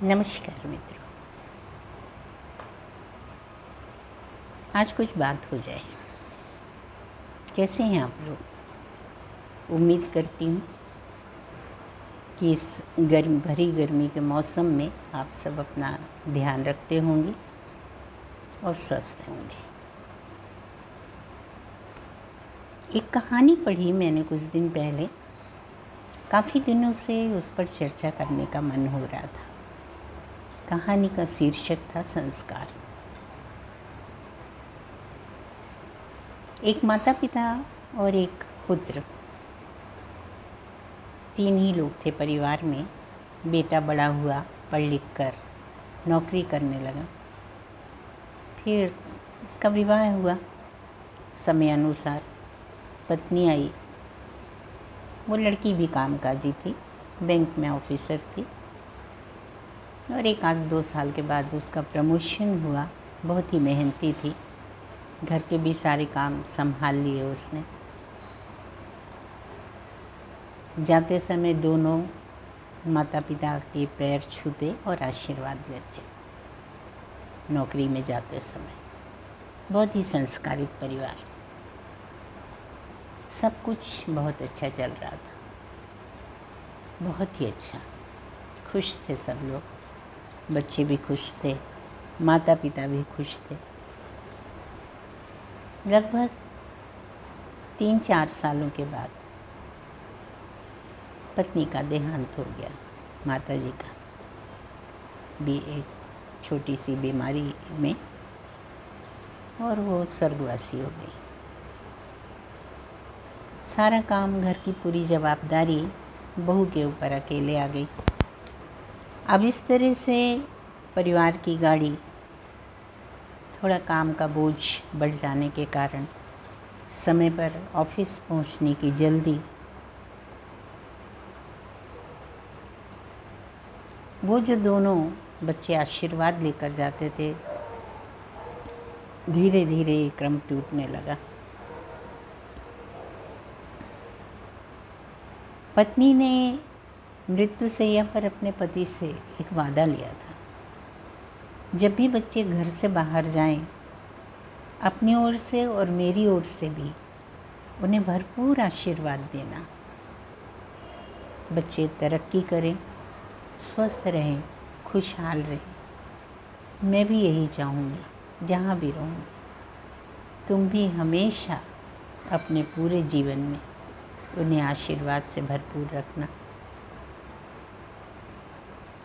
नमस्कार मित्रों। आज कुछ बात हो जाए। कैसे हैं आप लोग? उम्मीद करती हूँ कि इस भरी गर्मी के मौसम में आप सब अपना ध्यान रखते होंगे और स्वस्थ होंगे। एक कहानी पढ़ी मैंने कुछ दिन पहले। काफ़ी दिनों से उस पर चर्चा करने का मन हो रहा था। कहानी का शीर्षक था संस्कार। एक माता पिता और एक पुत्र, तीन ही लोग थे परिवार में। बेटा बड़ा हुआ, पढ़ लिख कर नौकरी करने लगा। फिर उसका विवाह हुआ। समय अनुसार पत्नी आई। वो लड़की भी कामकाजी थी, बैंक में ऑफिसर थी। और एक आध 2 साल के बाद उसका प्रमोशन हुआ। बहुत ही मेहनती थी, घर के भी सारे काम संभाल लिए उसने। जाते समय दोनों माता पिता के पैर छूते और आशीर्वाद लेते। नौकरी में जाते समय बहुत ही संस्कारित परिवार। सब कुछ बहुत अच्छा चल रहा था, बहुत ही अच्छा। खुश थे सब लोग, बच्चे भी खुश थे, माता पिता भी खुश थे। लगभग 3-4 सालों के बाद पत्नी का देहांत हो गया। माता जी का भी एक छोटी सी बीमारी में, और वो स्वर्गवासी हो गई। सारा काम, घर की पूरी जवाबदारी बहू के ऊपर अकेले आ गई। अब इस तरह से परिवार की गाड़ी, थोड़ा काम का बोझ बढ़ जाने के कारण समय पर ऑफिस पहुंचने की जल्दी, वो जो दोनों बच्चे आशीर्वाद लेकर जाते थे, धीरे धीरे ये क्रम टूटने लगा। पत्नी ने मृत्युशैया पर अपने पति से एक वादा लिया था, जब भी बच्चे घर से बाहर जाएं, अपनी ओर से और मेरी ओर से भी उन्हें भरपूर आशीर्वाद देना। बच्चे तरक्की करें, स्वस्थ रहें, खुशहाल रहें। मैं भी यही चाहूँगी, जहाँ भी रहूँगी। तुम भी हमेशा अपने पूरे जीवन में उन्हें आशीर्वाद से भरपूर रखना।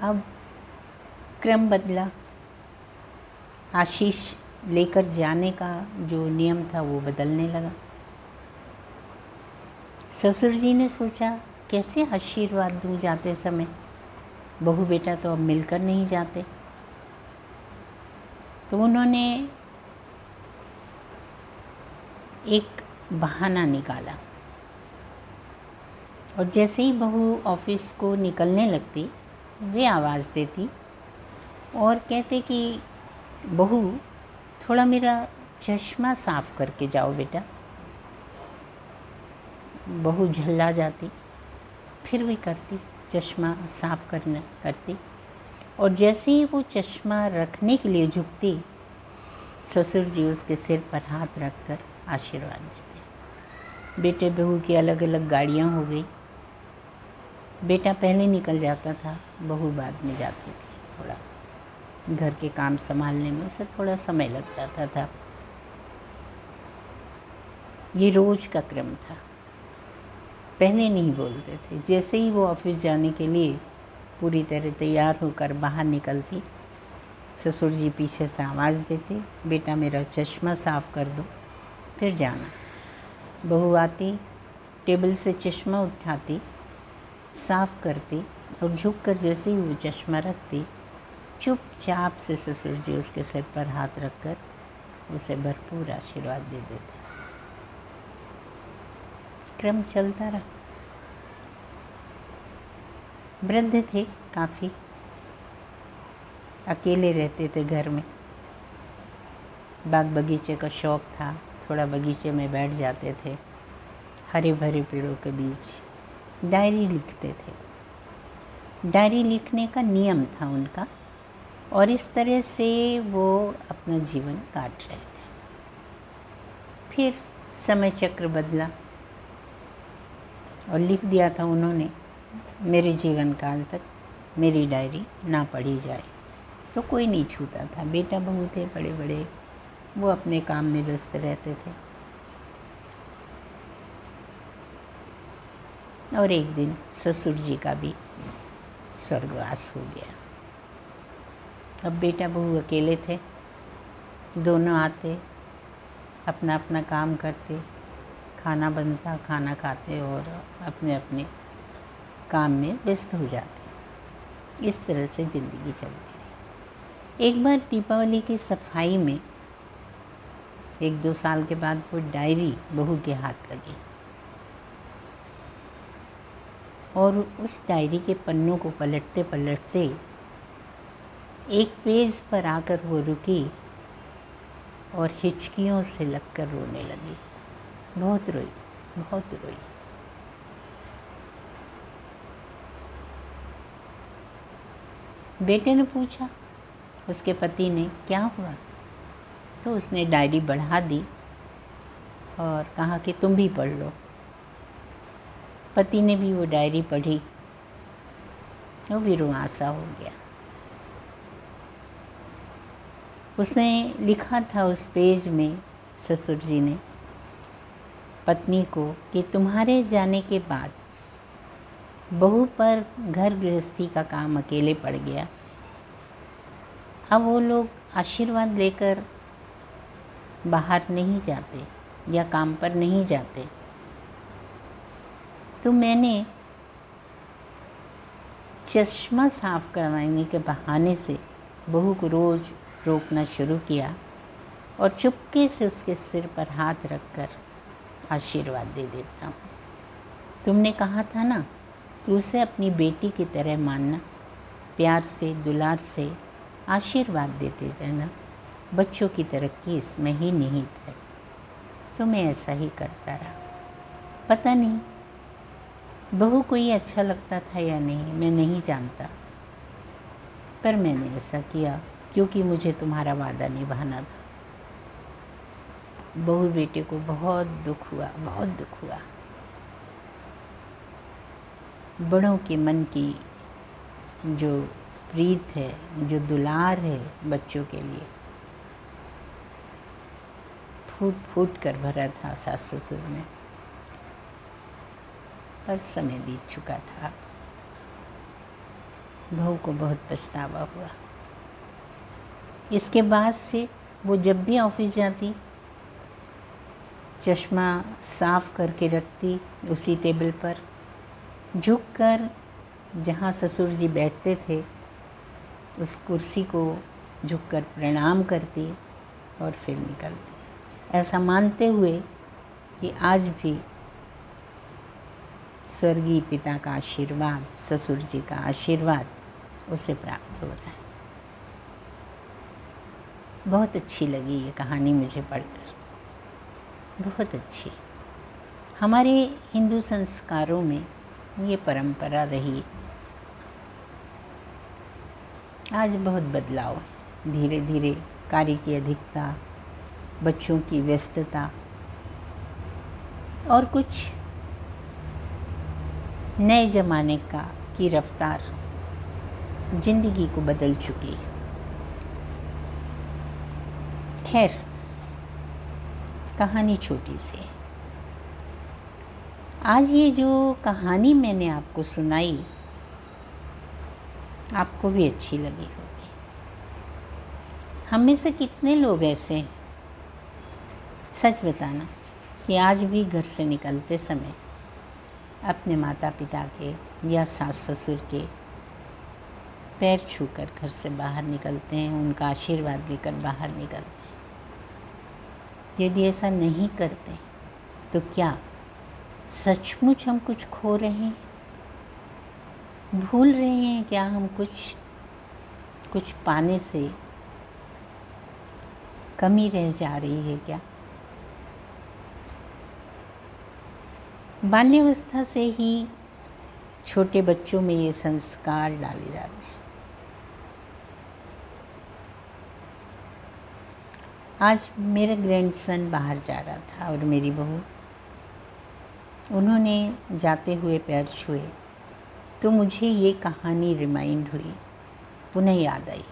अब क्रम बदला। आशीष लेकर जाने का जो नियम था वो बदलने लगा। ससुर जी ने सोचा, कैसे आशीर्वाद दूँ जाते समय? बहू बेटा तो अब मिलकर नहीं जाते। तो उन्होंने एक बहाना निकाला, और जैसे ही बहू ऑफिस को निकलने लगती, वे आवाज़ देती और कहते कि बहू, थोड़ा मेरा चश्मा साफ़ करके जाओ बेटा। बहू झल्ला जाती, फिर भी करती, चश्मा साफ़ करती। और जैसे ही वो चश्मा रखने के लिए झुकती, ससुर जी उसके सिर पर हाथ रखकर आशीर्वाद देते। बेटे बहू की अलग अलग गाड़ियाँ हो गई। बेटा पहले निकल जाता था, बहू बाद में जाती थी। थोड़ा घर के काम संभालने में उसे थोड़ा समय लग जाता था। ये रोज़ का क्रम था। पहले नहीं बोलते थे। जैसे ही वो ऑफिस जाने के लिए पूरी तरह तैयार होकर बाहर निकलती, ससुर जी पीछे से आवाज़ देते, बेटा मेरा चश्मा साफ़ कर दो, फिर जाना। बहू आती, टेबल से चश्मा उठाती, साफ़ करती, और झुककर जैसे ही वो चश्मा रखती, चुपचाप से ससुर जी उसके सिर पर हाथ रखकर उसे भरपूर आशीर्वाद दे देते। क्रम चलता रहा। वृद्ध थे काफ़ी, अकेले रहते थे घर में। बाग बगीचे का शौक़ था, थोड़ा बगीचे में बैठ जाते थे, हरे भरे पेड़ों के बीच डायरी लिखते थे। डायरी लिखने का नियम था उनका, और इस तरह से वो अपना जीवन काट रहे थे। फिर समय चक्र बदला और लिख दिया था उन्होंने, मेरे जीवन काल तक मेरी डायरी ना पढ़ी जाए। तो कोई नहीं छूता था, बेटा बहू थे बड़े बड़े, वो अपने काम में व्यस्त रहते थे। और एक दिन ससुर जी का भी स्वर्गवास हो गया। अब बेटा बहू अकेले थे, दोनों आते, अपना अपना काम करते, खाना बनता, खाना खाते और अपने अपने काम में व्यस्त हो जाते। इस तरह से ज़िंदगी चलती रही। एक बार दीपावली की सफाई में 1-2 साल के बाद वो डायरी बहू के हाथ लगी और उस डायरी के पन्नों को पलटते पलटते एक पेज पर आकर वो रुकी और हिचकियों से लगकर रोने लगी। बहुत रोई, बहुत रोई। बेटे ने पूछा उसके पति ने, क्या हुआ? तो उसने डायरी बढ़ा दी और कहा कि तुम भी पढ़ लो। पति ने भी वो डायरी पढ़ी, वो भी रुआंसा हो गया। उसने लिखा था उस पेज में, ससुर जी ने पत्नी को, कि तुम्हारे जाने के बाद बहू पर घर गृहस्थी का काम अकेले पड़ गया। अब वो लोग आशीर्वाद लेकर बाहर नहीं जाते या काम पर नहीं जाते, तो मैंने चश्मा साफ करवाने के बहाने से बहू को रोज़ रोकना शुरू किया और चुपके से उसके सिर पर हाथ रखकर आशीर्वाद दे देता हूँ। तुमने कहा था ना कि उसे अपनी बेटी की तरह मानना, प्यार से दुलार से आशीर्वाद देते जाना, बच्चों की तरक्की इसमें ही निहित है। तो मैं ऐसा ही करता रहा। पता नहीं बहू को ये अच्छा लगता था या नहीं, मैं नहीं जानता, पर मैंने ऐसा किया क्योंकि मुझे तुम्हारा वादा निभाना था। बहू बेटे को बहुत दुख हुआ, बहुत दुख हुआ। बड़ों के मन की जो प्रीत है, जो दुलार है बच्चों के लिए, फूट फूट कर भरा था सास ससुर में। पर समय बीत चुका था। बहू को बहुत पछतावा हुआ। इसके बाद से वो जब भी ऑफिस जाती, चश्मा साफ करके रखती उसी टेबल पर, झुककर जहाँ ससुर जी बैठते थे उस कुर्सी को झुककर प्रणाम करती और फिर निकलती, ऐसा मानते हुए कि आज भी स्वर्गीय पिता का आशीर्वाद, ससुर जी का आशीर्वाद उसे प्राप्त हो रहा है। बहुत अच्छी लगी ये कहानी मुझे पढ़कर, बहुत अच्छी। हमारे हिंदू संस्कारों में ये परंपरा रही। आज बहुत बदलाव है, धीरे धीरे कार्य की अधिकता, बच्चों की व्यस्तता और कुछ नए ज़माने की रफ्तार जिंदगी को बदल चुकी है। खैर, कहानी छोटी सी है। आज ये जो कहानी मैंने आपको सुनाई, आपको भी अच्छी लगी होगी। हम में से कितने लोग ऐसे हैं, सच बताना, कि आज भी घर से निकलते समय अपने माता पिता के या सास ससुर के पैर छूकर घर से बाहर निकलते हैं, उनका आशीर्वाद लेकर बाहर निकलते हैं। यदि ऐसा नहीं करते तो क्या सचमुच हम कुछ खो रहे हैं, भूल रहे हैं? क्या हम कुछ पाने से कमी रह जा रही है क्या? बाल्यावस्था से ही छोटे बच्चों में ये संस्कार डाले जाते हैं। आज मेरा ग्रैंडसन बाहर जा रहा था और मेरी बहू, उन्होंने जाते हुए पैर छुए तो मुझे ये कहानी रिमाइंड हुई, पुनः याद आई,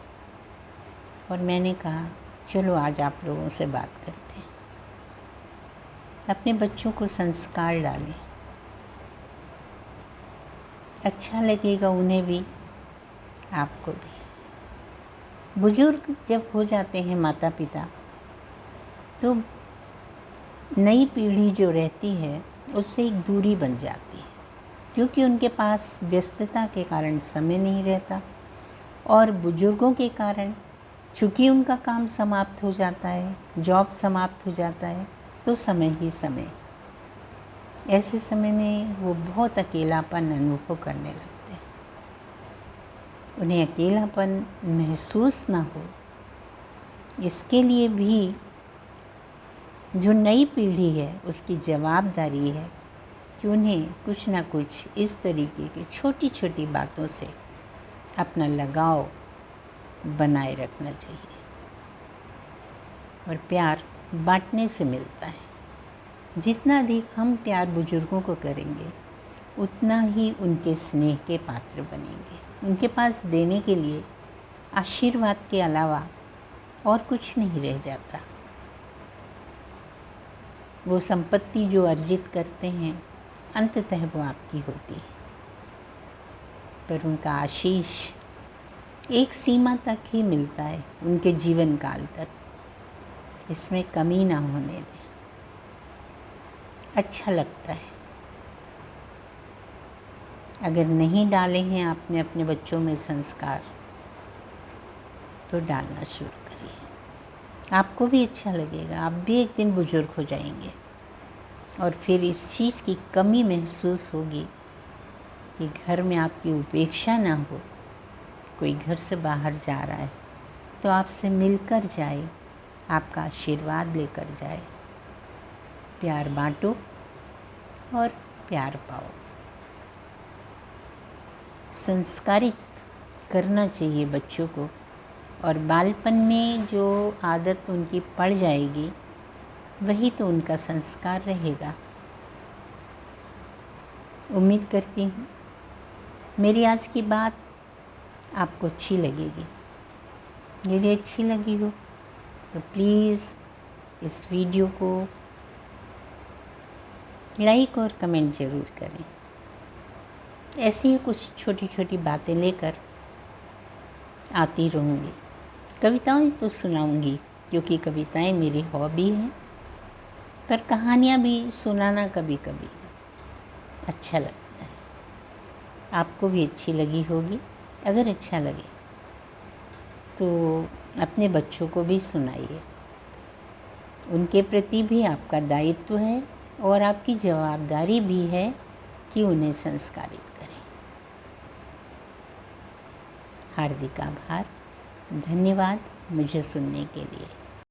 और मैंने कहा चलो आज आप लोगों से बात करते हैं। अपने बच्चों को संस्कार डालें, अच्छा लगेगा उन्हें भी, आपको भी। बुजुर्ग जब हो जाते हैं माता पिता, तो नई पीढ़ी जो रहती है उससे एक दूरी बन जाती है, क्योंकि उनके पास व्यस्तता के कारण समय नहीं रहता, और बुजुर्गों के कारण चूँकि उनका काम समाप्त हो जाता है, जॉब समाप्त हो जाता है, तो समय ही समय। ऐसे समय में वो बहुत अकेलापन अनुभव करने लगते हैं। उन्हें अकेलापन महसूस ना हो, इसके लिए भी जो नई पीढ़ी है उसकी जवाबदारी है कि उन्हें कुछ ना कुछ इस तरीके की छोटी छोटी बातों से अपना लगाव बनाए रखना चाहिए। और प्यार बांटने से मिलता है। जितना अधिक हम प्यार बुजुर्गों को करेंगे, उतना ही उनके स्नेह के पात्र बनेंगे। उनके पास देने के लिए आशीर्वाद के अलावा और कुछ नहीं रह जाता। वो संपत्ति जो अर्जित करते हैं, अंततः वो आपकी होती है, पर उनका आशीष एक सीमा तक ही मिलता है, उनके जीवन काल तक। इसमें कमी ना होने दें। अच्छा लगता है। अगर नहीं डाले हैं आपने अपने बच्चों में संस्कार, तो डालना शुरू करिए। आपको भी अच्छा लगेगा, आप भी एक दिन बुजुर्ग हो जाएंगे, और फिर इस चीज़ की कमी महसूस होगी कि घर में आपकी उपेक्षा ना हो। कोई घर से बाहर जा रहा है तो आपसे मिलकर जाए, आपका आशीर्वाद लेकर जाए। प्यार बांटो और प्यार पाओ। संस्कारित करना चाहिए बच्चों को, और बालपन में जो आदत उनकी पड़ जाएगी वही तो उनका संस्कार रहेगा। उम्मीद करती हूँ मेरी आज की बात आपको अच्छी लगेगी। यदि अच्छी लगी हो तो प्लीज़ इस वीडियो को लाइक और कमेंट ज़रूर करें। ऐसी ही कुछ छोटी छोटी बातें लेकर आती रहूँगी। कविताएं तो सुनाऊँगी, क्योंकि कविताएं मेरी हॉबी हैं, पर कहानियाँ भी सुनाना कभी कभी अच्छा लगता है। आपको भी अच्छी लगी होगी। अगर अच्छा लगे तो अपने बच्चों को भी सुनाइए। उनके प्रति भी आपका दायित्व है और आपकी जवाबदारी भी है कि उन्हें संस्कारित करें। हार्दिक आभार, धन्यवाद मुझे सुनने के लिए।